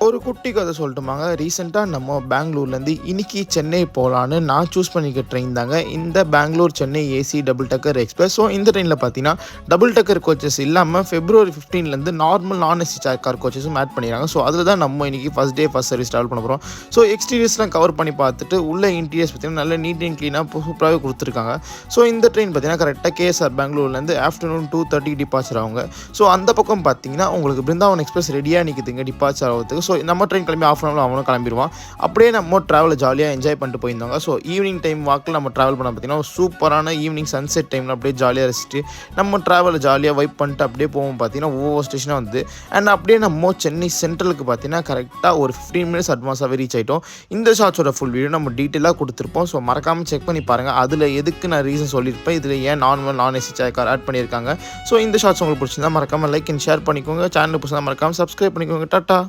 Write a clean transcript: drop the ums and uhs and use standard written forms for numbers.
ஒரு குட்டி கதை சொல்லட்டுமாங்க. ரீசெண்டாக நம்ம பெங்களூர்லேருந்து இன்னைக்கு சென்னை போகலான்னு நான் சூஸ் பண்ணிக்க ட்ரெயின் தாங்க இந்த பெங்களூர் சென்னை ஏசி டபுள் டக்கர் எக்ஸ்பிரஸ். ஸோ இந்த ட்ரெயினில் பார்த்தீங்கன்னா டபுள் டக்கர் கோச்சஸ் இல்லாமல் February 15 நார்மல் நான் ஏசி கார் கோச்சஸும் ஆட் பண்ணிடுறாங்க. ஸோ அதில் தான் நம்ம இன்றைக்கி ஃபஸ்ட் சர்வீஸ் ட்ராவல் பண்ண போகிறோம். ஸோ எக்ஸ்டீரியர்ஸ்லாம் கவர் பண்ணி பார்த்துட்டு உள்ள இன்டீரியர்ஸ் பார்த்தீங்கன்னா நல்ல நீட் அண்ட் க்ளீனாக சூப்பராகவே கொடுத்துருக்காங்க. ஸோ இந்த ட்ரெயின் பார்த்தீங்கன்னா கரெக்டாக KSR பெங்களூர்லேருந்து ஆஃப்டர்நூன் 2:30 டிபார்ச்சர் ஆகுங்க. ஸோ அந்த பக்கம் பார்த்தீங்கன்னா உங்களுக்கு பிருந்தாவன் எக்ஸ்பிரஸ் ரெடியாக நிற்குதுங்க டிபார்ச்சர் ஆகிறதுக்கு. ஸோ நம்ம ட்ரெயின் கிளம்பி ஆஃப் அன் ஹவரில் அவனும் கிளம்பிடுவான். அப்படியே நம்ம ட்ராவலை ஜாலியாக என்ஜாய் பண்ணிட்டு போயிருந்தாங்க. ஸோ ஈவினிங் டைம் வாக்கில் நம்ம ட்ராவல் பண்ண பார்த்தீங்கன்னா சூப்பரான ஈவினிங் சன்செட் டைமில் அப்படியே ஜாலியாக ரசிச்சுட்டு நம்ம ட்ராவலை ஜாலியாக வைப் பண்ணிட்டு அப்படியே போவோம். பார்த்தீங்கன்னா ஒவ்வொரு ஸ்டேஷனாக வந்து அண்ட் அப்படியே நம்ம சென்னை சென்ட்ரலுக்கு பார்த்தீங்கன்னா கரெக்டாக ஒரு 15 மினிட்ஸ் அட்வான்ஸாகவே ரீச் ஆகிட்டோம். இந்த ஷார்ட்ஸோட ஃபுல் வீடியோ நம்ம டீட்டெயிலாக கொடுத்துருப்போம். ஸோ மறக்காமல் செக் பண்ணி பாருங்கள். அதில் எதுக்கு நான் ரீசன் சொல்லியிருப்பேன், இதில் ஏன் நான் ஏசி கார் ஆட் பண்ணியிருக்காங்க. ஸோ இந்த ஷார்ட்ஸ் உங்களுக்கு பிடிச்சிருந்தா மறக்காமல் லைக் அண்ட் ஷேர் பண்ணிக்கோங்க. சேனல் பிடிச்சிருந்தா மறக்காமல் சப்ஸ்கிரைப் பண்ணிக்கோங்க. டாட்டா.